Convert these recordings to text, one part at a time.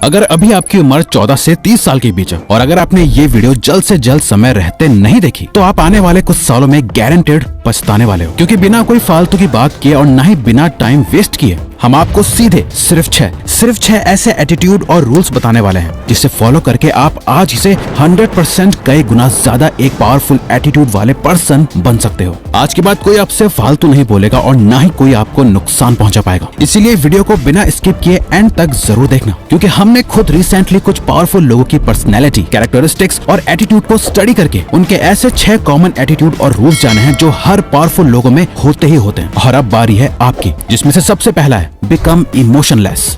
अगर अभी आपकी उम्र 14 से 30 साल के बीच है और अगर आपने ये वीडियो जल्द से जल्द समय रहते नहीं देखी तो आप आने वाले कुछ सालों में गारंटेड पछताने वाले हो, क्योंकि बिना कोई फालतू की बात किए और न ही बिना टाइम वेस्ट किए हम आपको सीधे सिर्फ छह ऐसे एटीट्यूड और रूल्स बताने वाले हैं जिसे फॉलो करके आप आज से 100% कई गुना ज्यादा एक पावरफुल एटीट्यूड वाले पर्सन बन सकते हो। आज के बाद कोई आपसे फालतू नहीं बोलेगा और ना ही कोई आपको नुकसान पहुंचा पाएगा। इसीलिए वीडियो को बिना स्किप किए एंड तक जरूर देखना, क्योंकि हमने खुद रिसेंटली कुछ पावरफुल लोगों की पर्सनैलिटी, कैरेक्टरिस्टिक्स और एटीट्यूड को स्टडी करके उनके ऐसे 6 कॉमन एटीट्यूड और रूल्स जाने हैं जो हर पावरफुल लोगों में होते ही होते हैं। और अब बारी है आपकी, जिसमें से सबसे पहला है बिकम इमोशनलेस।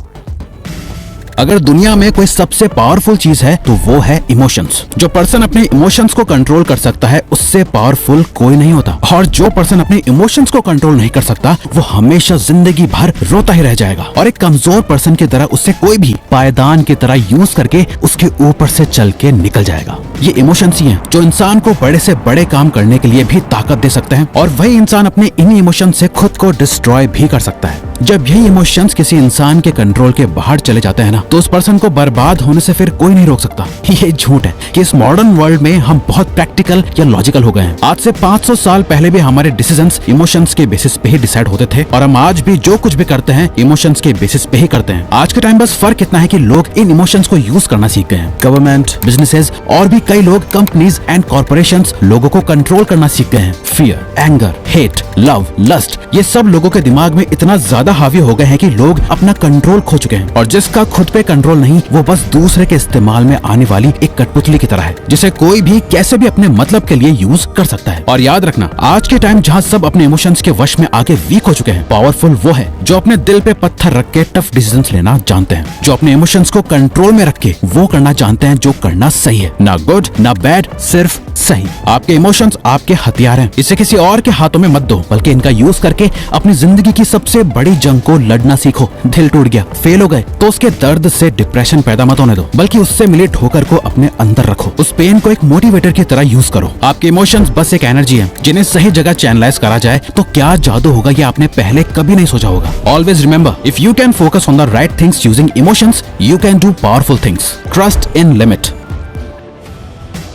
अगर दुनिया में कोई सबसे पावरफुल चीज है तो वो है इमोशंस। जो पर्सन अपने इमोशंस को कंट्रोल कर सकता है उससे पावरफुल कोई नहीं होता, और जो पर्सन अपने इमोशंस को कंट्रोल नहीं कर सकता वो हमेशा जिंदगी भर रोता ही रह जाएगा। और एक कमजोर पर्सन की तरह उससे कोई भी पायदान की तरह यूज करके उसके ऊपर से चल के निकल जाएगा। ये इमोशंस ही हैं जो इंसान को बड़े से बड़े काम करने के लिए भी ताकत दे सकते हैं, और वही इंसान अपने इन्हीं इमोशंस से खुद को डिस्ट्रॉय भी कर सकता है। जब यही इमोशंस किसी इंसान के कंट्रोल के बाहर चले जाते हैं ना, तो उस पर्सन को बर्बाद होने से फिर कोई नहीं रोक सकता। ये झूठ है कि इस मॉडर्न वर्ल्ड में हम बहुत प्रैक्टिकल या लॉजिकल हो गए हैं। आज से 500 साल पहले भी हमारे डिसीजंस इमोशंस के बेसिस पे ही डिसाइड होते थे, और हम आज भी जो कुछ भी करते हैं इमोशंस के बेसिस पे ही करते हैं। आज के टाइम बस फर्क इतना है कि लोग इन इमोशंस को यूज करना सीख गए हैं। गवर्नमेंट, बिजनेसेस और भी कई लोग, कंपनीज एंड कॉर्पोरेशंस लोगों को कंट्रोल करना सीख गए हैं। Fear, anger, hate, love, lust, ये सब लोगों के दिमाग में इतना ज्यादा हावी हो गए हैं कि लोग अपना कंट्रोल खो चुके हैं। और जिसका खुद पे कंट्रोल नहीं, वो बस दूसरे के इस्तेमाल में आने वाली एक कठपुतली की तरह है, जिसे कोई भी कैसे भी अपने मतलब के लिए यूज कर सकता है। और याद रखना, आज के टाइम जहाँ सब अपने इमोशंस के वश में आके वीक हो चुके हैं, पावरफुल वो है जो अपने दिल पे पत्थर रख के टफ डिसीजंस लेना जानते हैं, जो अपने इमोशंस को कंट्रोल में रख के वो करना जानते हैं जो करना सही है, ना गुड ना बैड, सिर्फ सही। आपके इमोशंस आपके हथियार हैं, इसे किसी और के हाथों में मत दो, बल्कि इनका यूज करके अपनी जिंदगी की सबसे बड़ी जंग को लड़ना सीखो। दिल टूट गया, फेल हो गए, तो उसके दर्द से डिप्रेशन पैदा मत होने दो, बल्कि उससे मिली ठोकर को अपने अंदर रखो। उस पेन को एक मोटिवेटर की तरह यूज करो। आपके इमोशंस बस एक एनर्जी है, जिन्हें सही जगह चैनलाइज करा जाए तो क्या जादू होगा ये आपने पहले कभी नहीं सोचा होगा। Always remember, if you can focus on the right things using emotions, you can do powerful things. Trust in limit.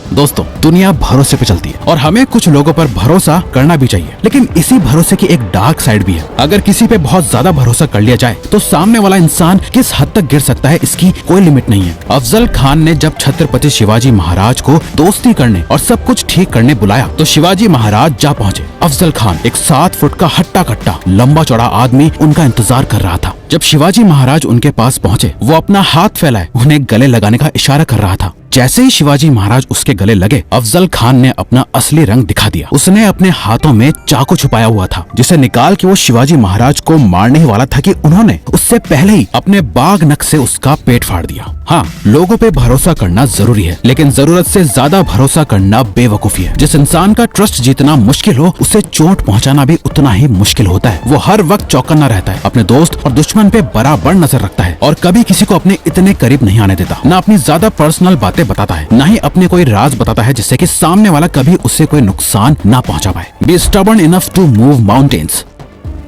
दोस्तों, दुनिया भरोसे पे चलती है और हमें कुछ लोगों पर भरोसा करना भी चाहिए, लेकिन इसी भरोसे की एक डार्क साइड भी है। अगर किसी पे बहुत ज्यादा भरोसा कर लिया जाए तो सामने वाला इंसान किस हद तक गिर सकता है इसकी कोई लिमिट नहीं है। अफजल खान ने जब छत्रपति शिवाजी महाराज को दोस्ती करने और सब कुछ ठीक करने बुलाया तो शिवाजी महाराज जा पहुँचे। अफजल खान, एक 7 फुट का हट्टा कट्टा लंबा चौड़ा आदमी, उनका इंतजार कर रहा था। जब शिवाजी महाराज उनके पास पहुँचे, वो अपना हाथ फैलाए उन्हें गले लगाने का इशारा कर रहा था। जैसे ही शिवाजी महाराज उसके गले लगे, अफजल खान ने अपना असली रंग दिखा दिया। उसने अपने हाथों में चाकू छुपाया हुआ था, जिसे निकाल के वो शिवाजी महाराज को मारने ही वाला था कि उन्होंने उससे पहले ही अपने बाघ नख से उसका पेट फाड़ दिया। हाँ, लोगों पे भरोसा करना जरूरी है, लेकिन जरूरत से ज्यादा भरोसा करना बेवकूफी है। जिस इंसान का ट्रस्ट जीतना मुश्किल हो, उसे चोट पहुंचाना भी उतना ही मुश्किल होता है। वो हर वक्त चौकन्ना रहता है, अपने दोस्त और दुश्मन पे बराबर नजर रखता है, और कभी किसी को अपने इतने करीब नहीं आने देता। न अपनी ज्यादा पर्सनल बातें बताता है, न ही अपने कोई राज बताता है जिससे कि सामने वाला कभी उससे कोई नुकसान ना पहुंचा पाए। Be stubborn enough to move mountains.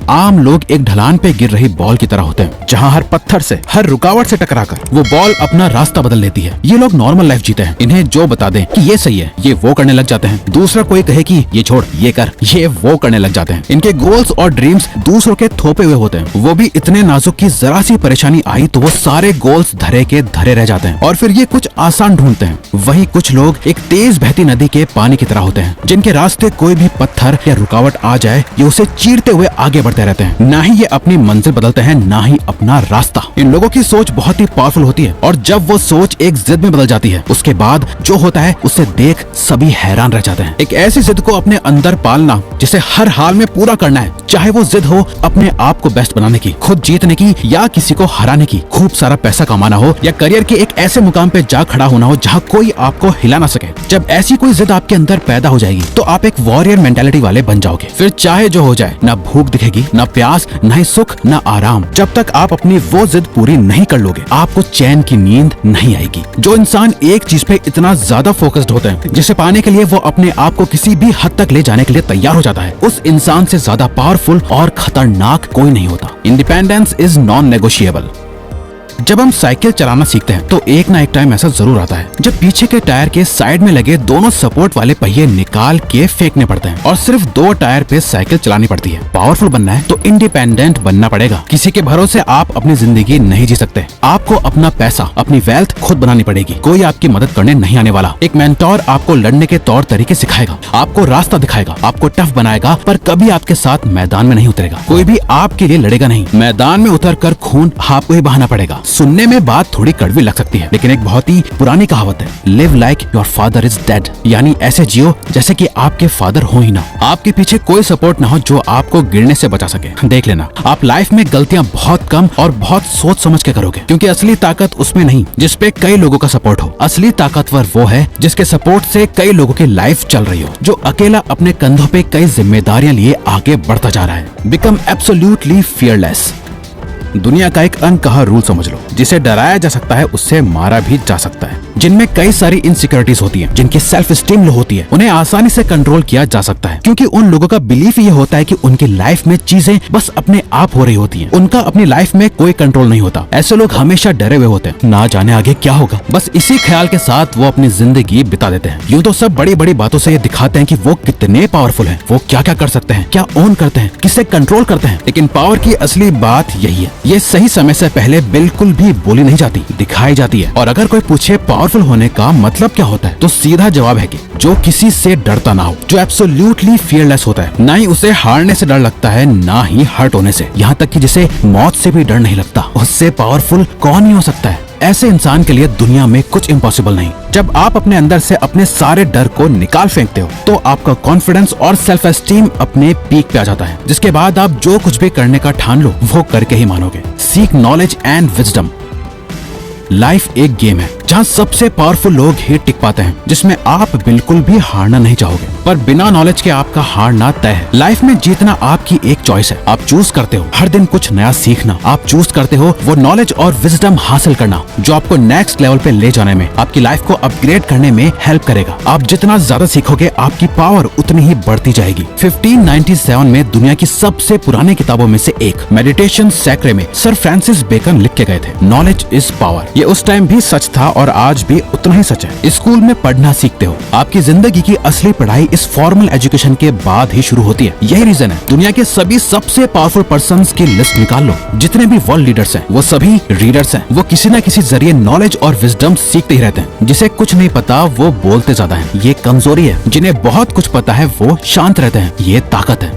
आम लोग एक ढलान पे गिर रही बॉल की तरह होते हैं, जहाँ हर पत्थर से, हर रुकावट से टकराकर वो बॉल अपना रास्ता बदल लेती है। ये लोग नॉर्मल लाइफ जीते हैं, इन्हें जो बता दें कि ये सही है, ये वो करने लग जाते हैं। दूसरा कोई कहे कि ये छोड़, ये कर, ये वो करने लग जाते हैं। इनके गोल्स और ड्रीम्स दूसरों के थोपे हुए होते हैं। वो भी इतने नाजुक की जरा सी परेशानी आई तो वो सारे गोल्स धरे के धरे रह जाते हैं, और फिर ये कुछ आसान ढूंढते हैं। वही कुछ लोग एक तेज बहती नदी के पानी की तरह होते हैं, जिनके रास्ते कोई भी पत्थर या रुकावट आ जाए, ये उसे चीरते हुए आगे बढ़ते रहते हैं। ना ही ये अपनी मंजिल बदलते हैं, ना ही अपना रास्ता। इन लोगों की सोच बहुत ही पावरफुल होती है, और जब वो सोच एक जिद में बदल जाती है, उसके बाद जो होता है उसे देख सभी हैरान रह जाते हैं। एक ऐसी जिद को अपने अंदर पालना जिसे हर हाल में पूरा करना है, चाहे वो जिद हो अपने आप को बेस्ट बनाने की, खुद जीतने की, या किसी को हराने की, खूब सारा पैसा कमाना हो, या करियर के एक ऐसे मुकाम पे जा खड़ा होना हो जहाँ कोई आपको हिला ना सके। जब ऐसी कोई जिद आपके अंदर पैदा हो जाएगी तो आप एक वॉरियर मेंटालिटी वाले बन जाओगे। फिर चाहे जो हो जाए, ना भूख दिखेगी, ना प्यास, ना ही सुख, ना आराम। जब तक आप अपनी वो जिद पूरी नहीं कर लोगे, आपको चैन की नींद नहीं आएगी। जो इंसान एक चीज पे इतना ज्यादा फोकस्ड होता है जिसे पाने के लिए वो अपने आप को किसी भी हद तक ले जाने के लिए तैयार हो जाता है, उस इंसान से ज्यादा पावरफुल और खतरनाक कोई नहीं होता। Independence is non negotiable. जब हम साइकिल चलाना सीखते हैं तो एक ना एक टाइम ऐसा जरूर आता है जब पीछे के टायर के साइड में लगे दोनों सपोर्ट वाले पहिए निकाल के फेंकने पड़ते हैं और सिर्फ 2 टायर पे साइकिल चलानी पड़ती है। पावरफुल बनना है तो इंडिपेंडेंट बनना पड़ेगा। किसी के भरोसे आप अपनी जिंदगी नहीं जी सकते। आपको अपना पैसा, अपनी वेल्थ खुद बनानी पड़ेगी। कोई आपकी मदद करने नहीं आने वाला। एक मेंटोर आपको लड़ने के तौर तरीके सिखाएगा, आपको रास्ता दिखाएगा, आपको टफ बनाएगा, पर कभी आपके साथ मैदान में नहीं उतरेगा। कोई भी आपके लिए लड़ेगा नहीं। मैदान में उतरकर खून आपको ही बहाना पड़ेगा। सुनने में बात थोड़ी कड़वी लग सकती है, लेकिन एक बहुत ही पुरानी कहावत है, live like your father is dead, यानी ऐसे जियो जैसे कि आपके फादर हो ही ना। आपके पीछे कोई सपोर्ट ना हो जो आपको गिरने से बचा सके। देख लेना, आप लाइफ में गलतियां बहुत कम और बहुत सोच समझ के करोगे, क्योंकि असली ताकत उसमें नहीं जिसपे कई लोगों का सपोर्ट हो। असली ताकतवर वो है जिसके सपोर्ट से कई लोगों की लाइफ चल रही हो, जो अकेला अपने कंधों पे कई जिम्मेदारियां लिए आगे बढ़ता जा रहा है। Become absolutely fearless. दुनिया का एक अनकहा रूल समझ लो, जिसे डराया जा सकता है उससे मारा भी जा सकता है। जिनमें कई सारी इनसिक्योरिटीज होती हैं, जिनकी सेल्फ स्टीम लो होती है, उन्हें आसानी से कंट्रोल किया जा सकता है, क्योंकि उन लोगों का बिलीफ ये होता है कि उनकी लाइफ में चीजें बस अपने आप हो रही होती हैं। उनका अपनी लाइफ में कोई कंट्रोल नहीं होता। ऐसे लोग हमेशा डरे हुए होते हैं, ना जाने आगे क्या होगा। बस इसी ख्याल के साथ वो अपनी जिंदगी बिता देते हैं। यूँ तो सब बड़ी बड़ी बातों से ये दिखाते हैं कि वो कितने पावरफुल हैं, वो क्या क्या कर सकते हैं, क्या ओन करते हैं, किसे कंट्रोल करते हैं। लेकिन पावर की असली बात यही है, ये सही समय से पहले बिल्कुल भी बोली नहीं जाती, दिखाई जाती है। और अगर कोई पूछे पावरफुल होने का मतलब क्या होता है, तो सीधा जवाब है कि जो किसी से डरता ना हो, जो एब्सोल्युटली फियरलेस होता है। ना ही उसे हारने से डर लगता है, ना ही हर्ट होने से, यहाँ तक कि जिसे मौत से भी डर नहीं लगता, उससे पावरफुल कौन ही हो सकता है। ऐसे इंसान के लिए दुनिया में कुछ इम्पॉसिबल नहीं। जब आप अपने अंदर से अपने सारे डर को निकाल फेंकते हो, तो आपका कॉन्फिडेंस और सेल्फ एस्टीम अपने पीक पे आ जाता है, जिसके बाद आप जो कुछ भी करने का ठान लो वो करके ही मानोगे। Seek knowledge and wisdom. Life एक गेम है जहाँ सबसे पावरफुल लोग ही टिक पाते हैं, जिसमें आप बिल्कुल भी हारना नहीं चाहोगे, पर बिना नॉलेज के आपका हारना तय है। लाइफ में जीतना आपकी एक चॉइस है। आप चूज करते हो हर दिन कुछ नया सीखना, आप चूज करते हो वो नॉलेज और विजडम हासिल करना जो आपको नेक्स्ट लेवल पे ले जाने में, आपकी लाइफ को अपग्रेड करने में हेल्प करेगा। आप जितना ज्यादा सीखोगे, आपकी पावर उतनी ही बढ़ती जाएगी। 1597 में दुनिया की सबसे पुरानी किताबों में से एक मेडिटेशन सैक्रे में सर फ्रांसिस बेकन लिख के गए थे, नॉलेज इज पावर। ये उस टाइम भी सच था और आज भी उतना ही सच है। स्कूल में पढ़ना सीखते हो, आपकी जिंदगी की असली पढ़ाई इस फॉर्मल एजुकेशन के बाद ही शुरू होती है। यही रीजन है दुनिया के सभी सबसे पावरफुल पर्संस की लिस्ट निकाल लो। जितने भी वर्ल्ड लीडर्स हैं, वो सभी रीडर्स हैं। वो किसी न किसी जरिए नॉलेज और विजडम सीखते ही रहते हैं। जिसे कुछ नहीं पता वो बोलते ज्यादा है, ये कमजोरी है। जिन्हें बहुत कुछ पता है वो शांत रहते हैं, ये ताकत है।